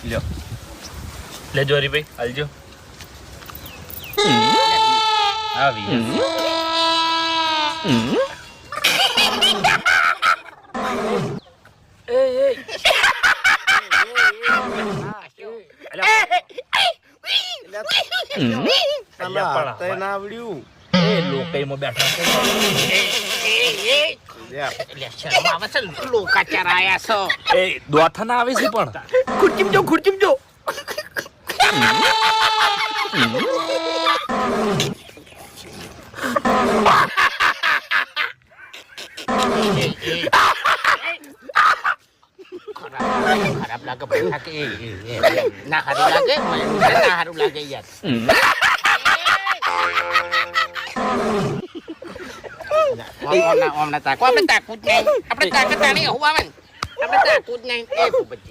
લ્યો લેજો હરીભાઈ હાલજો આવી લોકઈમાં બેઠા એ દોથાના આવે છે પણ ખુરચીમ જો ખરાબ લાગે બેઠા કે ના હારું લાગે યાર ઓમના તાકો આપણે તાકું જ નહીં આપણે તાકાત આણી હું આવે ને આપણે તાકું જ નહીં એ ભૂપતજી